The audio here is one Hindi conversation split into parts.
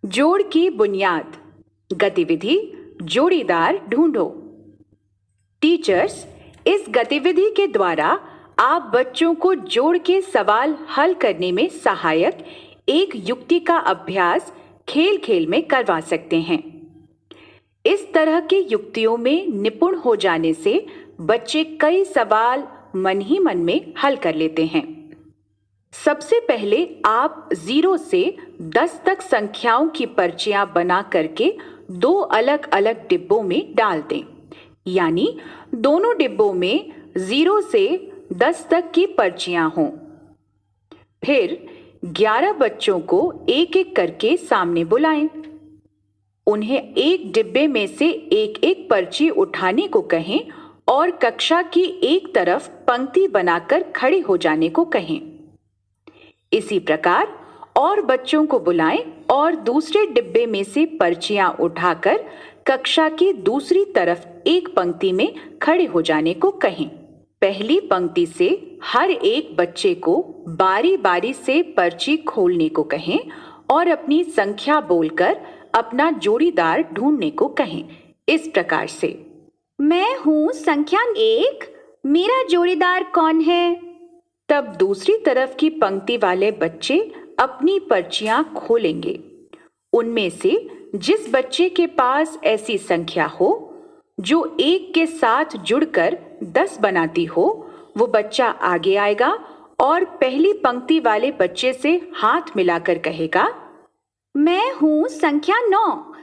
जोड़ की बुनियाद। गतिविधि जोड़ीदार ढूंढो। टीचर्स, इस गतिविधि के द्वारा आप बच्चों को जोड़ के सवाल हल करने में सहायक एक युक्ति का अभ्यास खेल खेल में करवा सकते हैं। इस तरह की युक्तियों में निपुण हो जाने से बच्चे कई सवाल मन ही मन में हल कर लेते हैं। सबसे पहले आप 0 से 10 तक संख्याओं की पर्चियां बना करके 2 अलग अलग डिब्बों में डाल दें, यानी दोनों डिब्बों में 0 से 10 तक की पर्चियां हों। फिर 11 बच्चों को एक एक करके सामने बुलाएं। उन्हें एक डिब्बे में से एक एक पर्ची उठाने को कहें और कक्षा की एक तरफ पंक्ति बनाकर खड़े हो जाने को कहें। इसी प्रकार और बच्चों को बुलाएं और दूसरे डिब्बे में से पर्चियां उठाकर कक्षा की दूसरी तरफ एक पंक्ति में खड़े हो जाने को कहें। पहली पंक्ति से हर एक बच्चे को बारी बारी से पर्ची खोलने को कहें और अपनी संख्या बोलकर अपना जोड़ीदार ढूंढने को कहें। इस प्रकार से, मैं हूँ संख्या 1, मेरा जोड़ीदार कौन है? तब दूसरी तरफ की पंक्ति वाले बच्चे अपनी पर्चियां खोलेंगे। उनमें से जिस बच्चे के पास ऐसी संख्या हो जो 1 के साथ जुड़कर 10 बनाती हो, वो बच्चा आगे आएगा और पहली पंक्ति वाले बच्चे से हाथ मिलाकर कहेगा, मैं हूँ संख्या 9,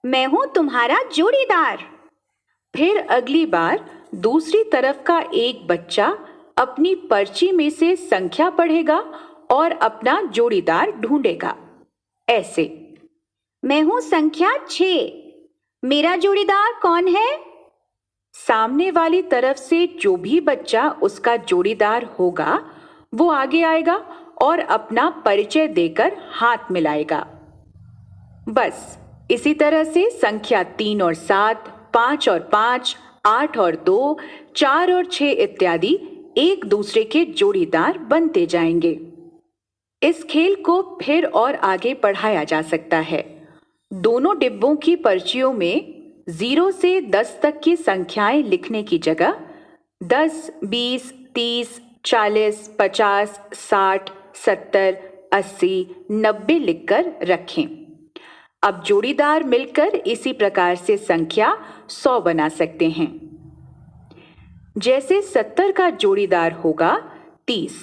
मैं हूँ तुम्हारा जोड़ीदार। फिर अगली बार दूसरी तरफ का एक बच्चा अपनी पर्ची में से संख्या पढ़ेगा और अपना जोड़ीदार ढूंढेगा। ऐसे, मैं हूँ संख्या 6, मेरा जोड़ीदार कौन है? सामने वाली तरफ से जो भी बच्चा उसका जोड़ीदार होगा वो आगे आएगा और अपना परिचय देकर हाथ मिलाएगा। बस इसी तरह से संख्या 3 और 7, 5 और 5, 8 और 2, 4 और 6 इत्यादि एक दूसरे के जोड़ीदार बनते जाएंगे। इस खेल को फिर और आगे बढ़ाया जा सकता है। दोनों डिब्बों की पर्चियों में 0 से 10 तक की संख्याएं लिखने की जगह 10, 20, 30, 40, 50, 60, 70, 80, 90 लिखकर रखें। अब जोड़ीदार मिलकर इसी प्रकार से संख्या 100 बना सकते हैं। जैसे 70 का जोड़ीदार होगा 30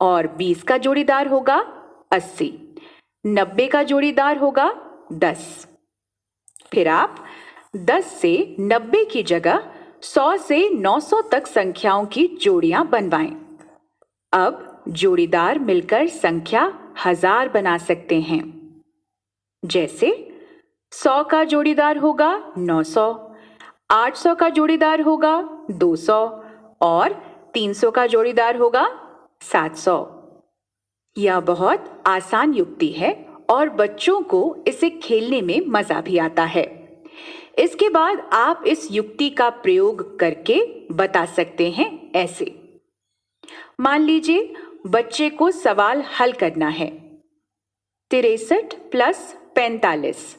और 20 का जोड़ीदार होगा 80, 90 का जोड़ीदार होगा 10। फिर आप 10 से 90 की जगह 100 से 900 तक संख्याओं की जोड़ियां बनवाएं। अब जोड़ीदार मिलकर संख्या 1000 बना सकते हैं। जैसे 100 का जोड़ीदार होगा 900, 800 का जोड़ीदार होगा 200 और 300 का जोड़ीदार होगा 700। यह बहुत आसान युक्ति है और बच्चों को इसे खेलने में मजा भी आता है। इसके बाद आप इस युक्ति का प्रयोग करके बता सकते हैं ऐसे। मान लीजिए बच्चे को सवाल हल करना है 63 प्लस 45,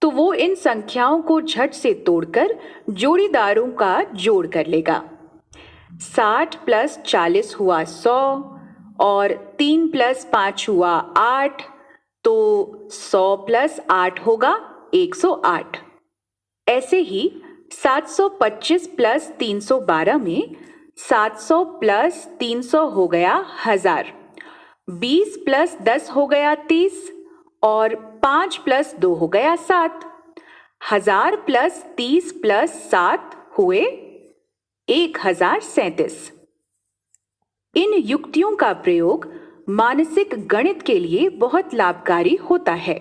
तो वो इन संख्याओं को झट से तोड़कर जोड़ीदारों का जोड़ कर लेगा। 60 प्लस 40 हुआ 100 और 3 प्लस 5 हुआ 8, तो 100 प्लस 8 होगा 108। ऐसे ही 725 प्लस 312 में 700 प्लस 300 हो गया 1000, 20 प्लस 10 हो गया 30 और 5 प्लस 2 हो गया 7। 1000 प्लस 30 प्लस 7 हुए 1037। इन युक्तियों का प्रयोग मानसिक गणित के लिए बहुत लाभकारी होता है।